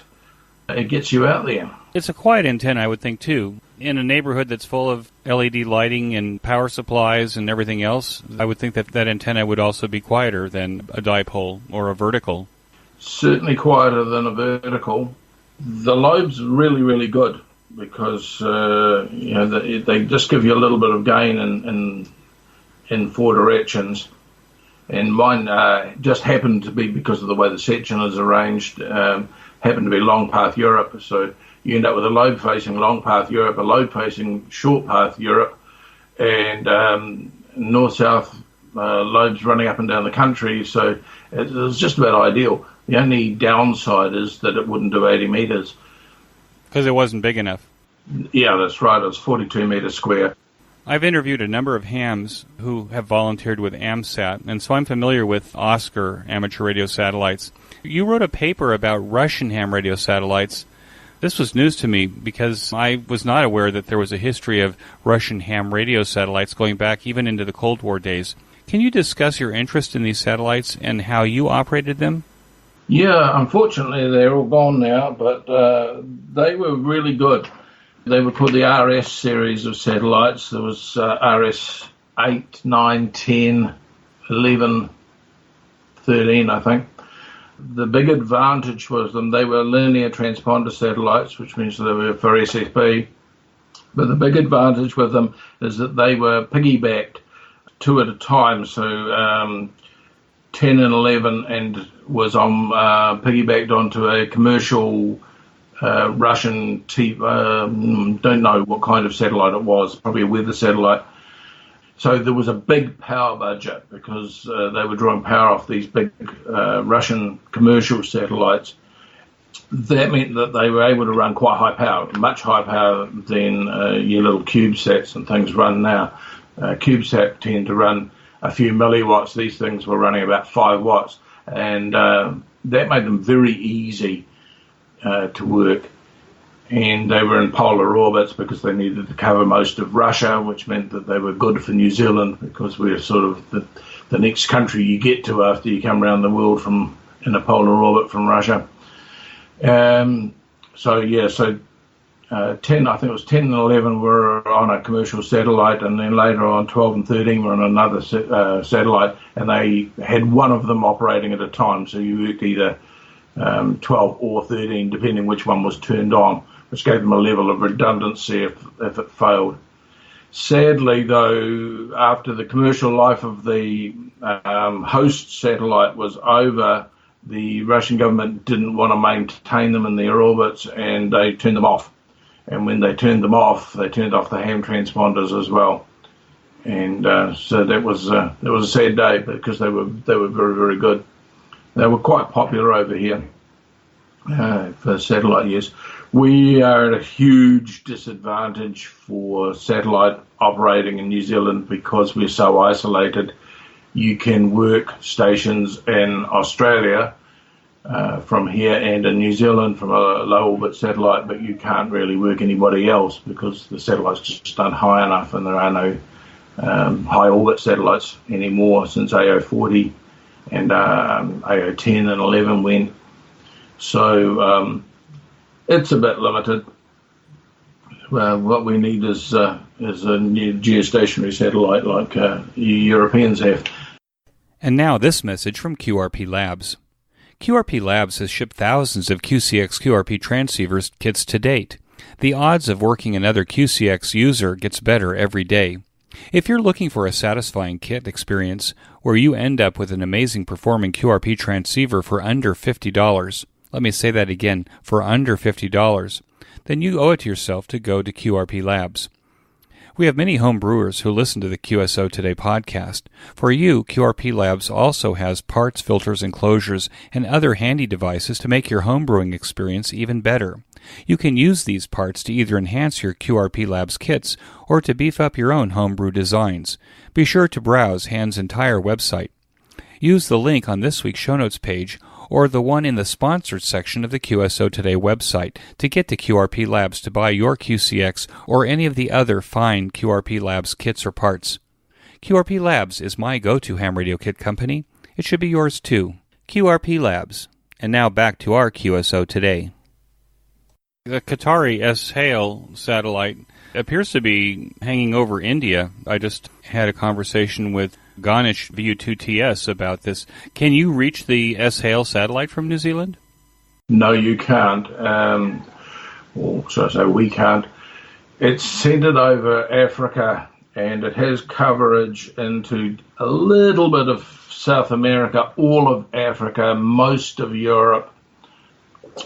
It gets you out there. It's a quiet antenna, I would think, too. In a neighborhood that's full of LED lighting and power supplies and everything else, I would think that antenna would also be quieter than a dipole or a vertical. Certainly quieter than a vertical. The lobes are really, really good because they just give you a little bit of gain in 4 directions. And mine just happened to be, because of the way the section is arranged, happened to be long path Europe. So you end up with a lobe facing long path Europe, a lobe facing short path Europe, and north-south lobes running up and down the country. So it was just about ideal. The only downside is that it wouldn't do 80 meters. Because it wasn't big enough. Yeah, that's right. It's 42 meters square. I've interviewed a number of hams who have volunteered with AMSAT, and so I'm familiar with Oscar amateur radio satellites. You wrote a paper about Russian ham radio satellites. This was news to me because I was not aware that there was a history of Russian ham radio satellites going back even into the Cold War days. Can you discuss your interest in these satellites and how you operated them? Yeah, unfortunately they're all gone now, but they were really good. They were called the RS series of satellites. There was RS 8, 9, 10, 11, 13, I think. The big advantage was they were linear transponder satellites, which means they were for SSB. But the big advantage with them is that they were piggybacked two at a time. So 10 and 11 and was on piggybacked onto a commercial Russian don't know what kind of satellite it was, probably a weather satellite. So there was a big power budget because they were drawing power off these big Russian commercial satellites. That meant that they were able to run quite high power, much higher power than your little CubeSats and things run now. CubeSat tend to run a few milliwatts. These things were running about 5 watts, and that made them very easy to work. And they were in polar orbits because they needed to cover most of Russia, which meant that they were good for New Zealand because we're sort of the next country you get to after you come around the world from in a polar orbit from Russia. 10, I think it was 10 and 11 were on a commercial satellite, and then later on 12 and 13 were on another satellite, and they had one of them operating at a time, so you worked either 12 or 13, depending which one was turned on, which gave them a level of redundancy if it failed. Sadly, though, after the commercial life of the host satellite was over, the Russian government didn't want to maintain them in their orbits, and they turned them off. And when they turned them off, they turned off the ham transponders as well. And so that was a sad day because they were very, very good. They were quite popular over here for satellite use. We are at a huge disadvantage for satellite operating in New Zealand because we're so isolated. You can work stations in Australia from here and in New Zealand from a low orbit satellite, but you can't really work anybody else because the satellites just aren't high enough, and there are no high orbit satellites anymore since AO40 and AO10 and 11 went. So it's a bit limited. What we need is a new geostationary satellite like Europeans have. And now this message from QRP Labs. QRP Labs has shipped thousands of QCX QRP transceivers kits to date. The odds of working another QCX user gets better every day. If you're looking for a satisfying kit experience where you end up with an amazing performing QRP transceiver for under $50, let me say that again, for under $50, then you owe it to yourself to go to QRP Labs. We have many home brewers who listen to the QSO Today podcast. For you, QRP Labs also has parts, filters, enclosures, and other handy devices to make your home brewing experience even better. You can use these parts to either enhance your QRP Labs kits or to beef up your own homebrew designs. Be sure to browse Hand's entire website. Use the link on this week's show notes page or the one in the sponsored section of the QSO Today website to get to QRP Labs to buy your QCX or any of the other fine QRP Labs kits or parts. QRP Labs is my go-to ham radio kit company. It should be yours too. QRP Labs. And now back to our QSO Today. The Qatari S-Hail satellite appears to be hanging over India. I just had a conversation with Ganesh VU2TS about this. Can you reach the S-Hail satellite from New Zealand? No, you can't. We can't. It's centered over Africa, and it has coverage into a little bit of South America, all of Africa, most of Europe,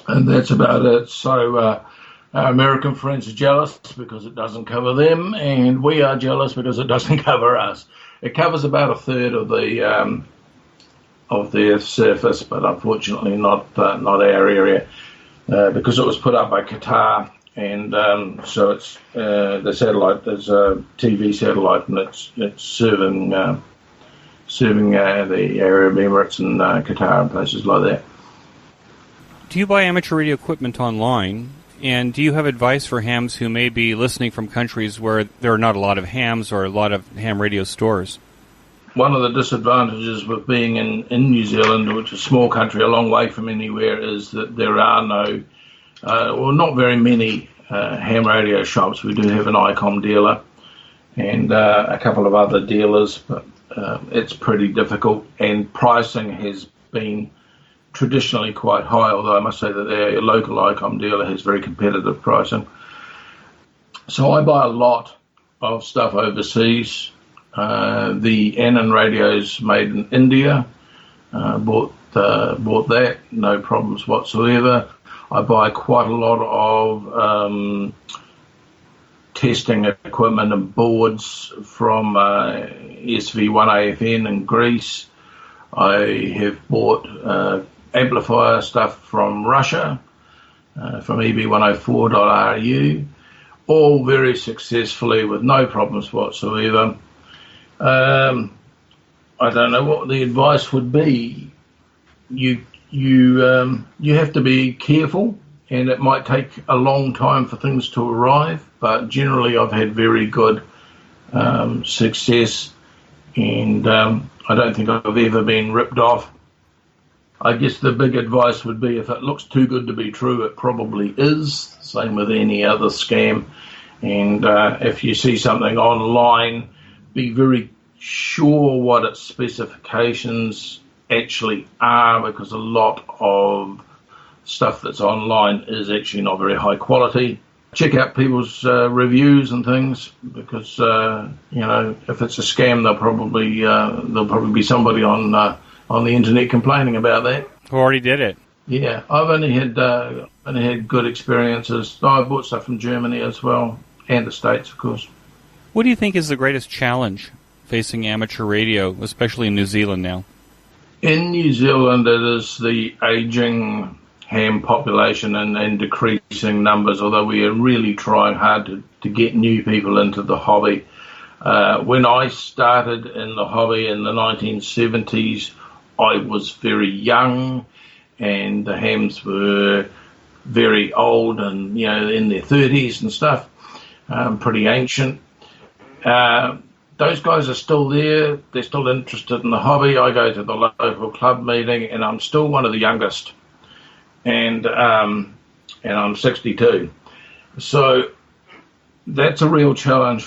and that's about it. So our American friends are jealous because it doesn't cover them, and we are jealous because it doesn't cover us. It covers about a third of the Earth's surface, but unfortunately not our area because it was put up by Qatar and so it's the satellite is a TV satellite, and it's serving the Arab Emirates and Qatar and places like that. Do you buy amateur radio equipment online? And do you have advice for hams who may be listening from countries where there are not a lot of hams or a lot of ham radio stores? One of the disadvantages with being in New Zealand, which is a small country a long way from anywhere, is that there are not very many ham radio shops. We do have an Icom dealer and a couple of other dealers, but it's pretty difficult, and pricing has been traditionally quite high, although I must say that our local Icom dealer has very competitive pricing. So I buy a lot of stuff overseas. The Annan radios made in India, bought that, no problems whatsoever. I buy quite a lot of testing equipment and boards from SV1AFN in Greece. I have bought amplifier stuff from Russia, from EB104.RU, all very successfully with no problems whatsoever. I don't know what the advice would be. You have to be careful, and it might take a long time for things to arrive, but generally I've had very good success, and I don't think I've ever been ripped off. I guess the big advice would be, if it looks too good to be true, it probably is. Same with any other scam. And if you see something online, be very sure what its specifications actually are, because a lot of stuff that's online is actually not very high quality. Check out people's reviews and things, because if it's a scam, there'll probably be somebody on the internet complaining about that. Who already did it? Yeah, I've only had good experiences. I've bought stuff from Germany as well, and the States, of course. What do you think is the greatest challenge facing amateur radio, especially in New Zealand now? In New Zealand, it is the aging ham population and decreasing numbers, although we are really trying hard to get new people into the hobby. When I started in the hobby in the 1970s, I was very young, and the hams were very old and, in their 30s and stuff, pretty ancient. Those guys are still there. They're still interested in the hobby. I go to the local club meeting, and I'm still one of the youngest. And I'm 62. So that's a real challenge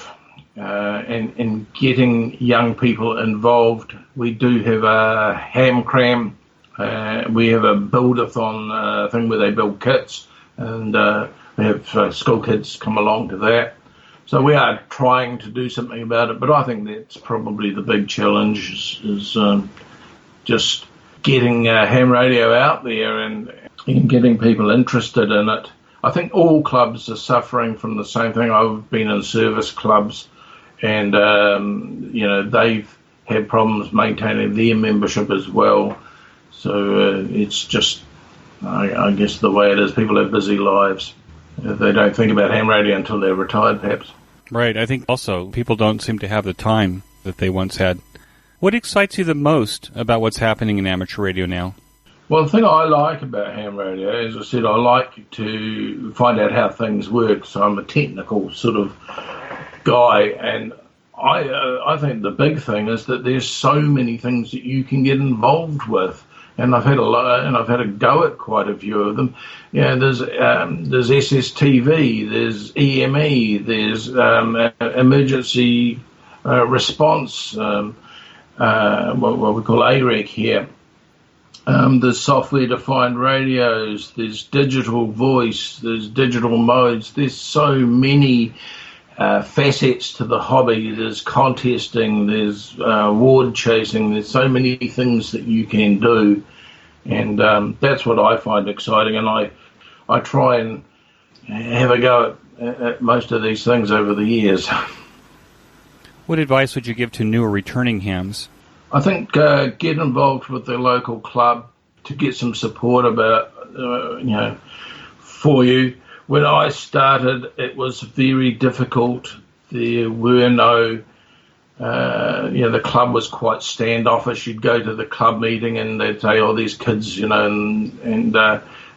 in getting young people involved. We do have a ham cram. We have a build-a-thon thing where they build kits, and we have school kids come along to that. So we are trying to do something about it, but I think that's probably the big challenge is just getting ham radio out there and getting people interested in it. I think all clubs are suffering from the same thing. I've been in service clubs, and they've had problems maintaining their membership as well. So it's just, I guess, the way it is. People have busy lives. They don't think about ham radio until they're retired, perhaps. Right. I think also people don't seem to have the time that they once had. What excites you the most about what's happening in amateur radio now? Well, the thing I like about ham radio, as I said, I like to find out how things work. So I'm a technical sort of guy, and I think the big thing is that there's so many things that you can get involved with. And I've had a go at quite a few of them. There's SSTV, there's EME, there's emergency response, what we call AREC here. There's software-defined radios, there's digital voice, there's digital modes. There's so many facets to the hobby. There's contesting, there's ward chasing, there's so many things that you can do, and that's what I find exciting, and I try and have a go at most of these things over the years. What advice would you give to new or returning hams? I think get involved with the local club to get some support about, for you. when I started, it was very difficult. There were no, the club was quite standoffish. You'd go to the club meeting and they'd say, "Oh, these kids," and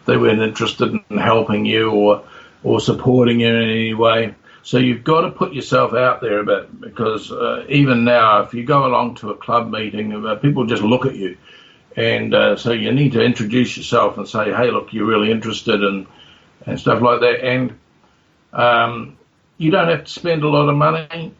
they weren't interested in helping you or supporting you in any way. So you've got to put yourself out there a bit, because even now, if you go along to a club meeting, people just look at you. And so you need to introduce yourself and say, "Hey, look, you're really interested," and stuff like that. And you don't have to spend a lot of money.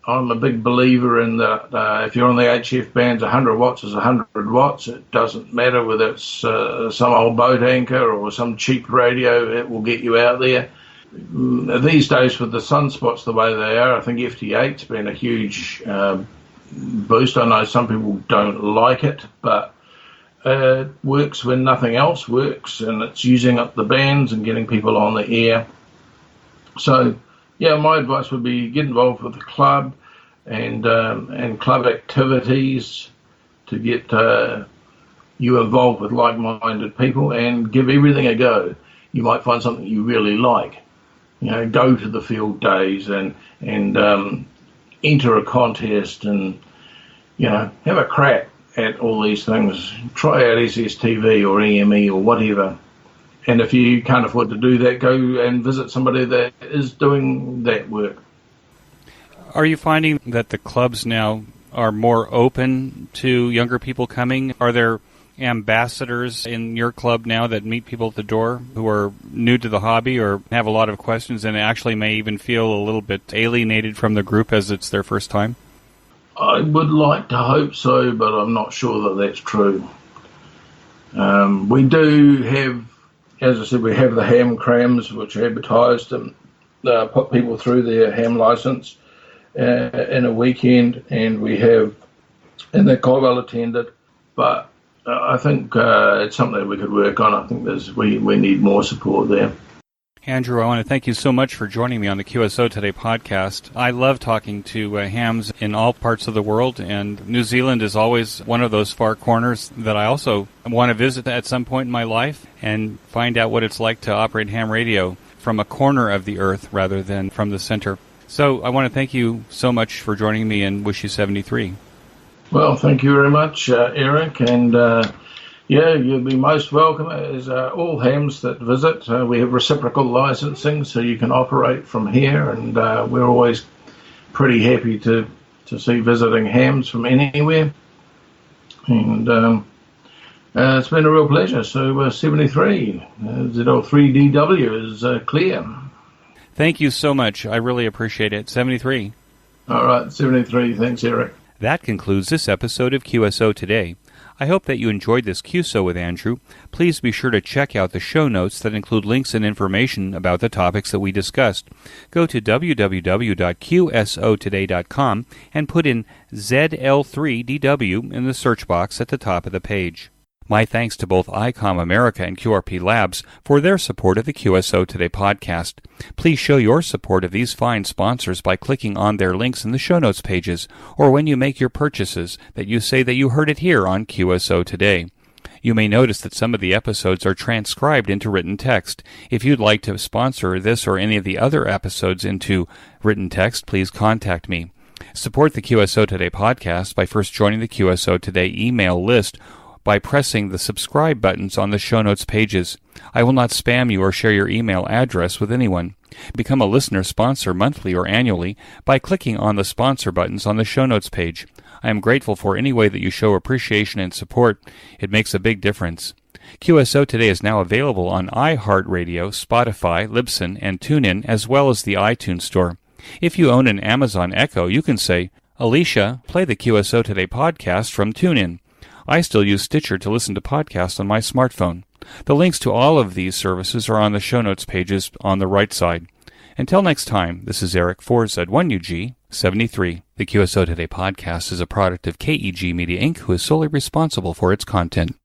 I'm a big believer in that if you're on the HF bands, 100 watts is 100 watts. It doesn't matter whether it's some old boat anchor or some cheap radio, it will get you out there. These days, with the sunspots the way they are, I think FT8's been a huge boost. I know some people don't like it, but it works when nothing else works, and it's using up the bands and getting people on the air. So, yeah, my advice would be get involved with the club and club activities to get you involved with like-minded people, and give everything a go. You might find something you really like. Go to the field days and enter a contest and, have a crack at all these things. Try out SSTV or EME or whatever. And if you can't afford to do that, go and visit somebody that is doing that work. Are you finding that the clubs now are more open to younger people coming? Are there ambassadors in your club now that meet people at the door who are new to the hobby or have a lot of questions and actually may even feel a little bit alienated from the group as it's their first time? I would like to hope so, but I'm not sure that that's true. We do have, as I said, we have the ham crams, which are advertised and put people through their ham license in a weekend, and they're quite well attended, but I think it's something that we could work on. I think we need more support there. Andrew, I want to thank you so much for joining me on the QSO Today podcast. I love talking to hams in all parts of the world, and New Zealand is always one of those far corners that I also want to visit at some point in my life and find out what it's like to operate ham radio from a corner of the earth rather than from the center. So I want to thank you so much for joining me and wish you 73. Well, thank you very much, Eric, and you'll be most welcome as all hams that visit. We have reciprocal licensing, so you can operate from here, and we're always pretty happy to see visiting hams from anywhere. And it's been a real pleasure. So 73, ZL3DW is clear. Thank you so much. I really appreciate it. 73. All right, 73. Thanks, Eric. That concludes this episode of QSO Today. I hope that you enjoyed this QSO with Andrew. Please be sure to check out the show notes that include links and information about the topics that we discussed. Go to www.qsotoday.com and put in ZL3DW in the search box at the top of the page. My thanks to both Icom America and QRP Labs for their support of the QSO Today podcast. Please show your support of these fine sponsors by clicking on their links in the show notes pages, or when you make your purchases, that you say that you heard it here on QSO Today. You may notice that some of the episodes are transcribed into written text. If you'd like to sponsor this or any of the other episodes into written text, please contact me. Support the QSO Today podcast by first joining the QSO Today email list by pressing the subscribe buttons on the show notes pages. I will not spam you or share your email address with anyone. Become a listener sponsor monthly or annually by clicking on the sponsor buttons on the show notes page. I am grateful for any way that you show appreciation and support. It makes a big difference. QSO Today is now available on iHeartRadio, Spotify, Libsyn, and TuneIn, as well as the iTunes Store. If you own an Amazon Echo, you can say, "Alicia, play the QSO Today podcast from TuneIn." I still use Stitcher to listen to podcasts on my smartphone. The links to all of these services are on the show notes pages on the right side. Until next time, this is Eric for Z1UG 73. The QSO Today podcast is a product of KEG Media Inc., who is solely responsible for its content.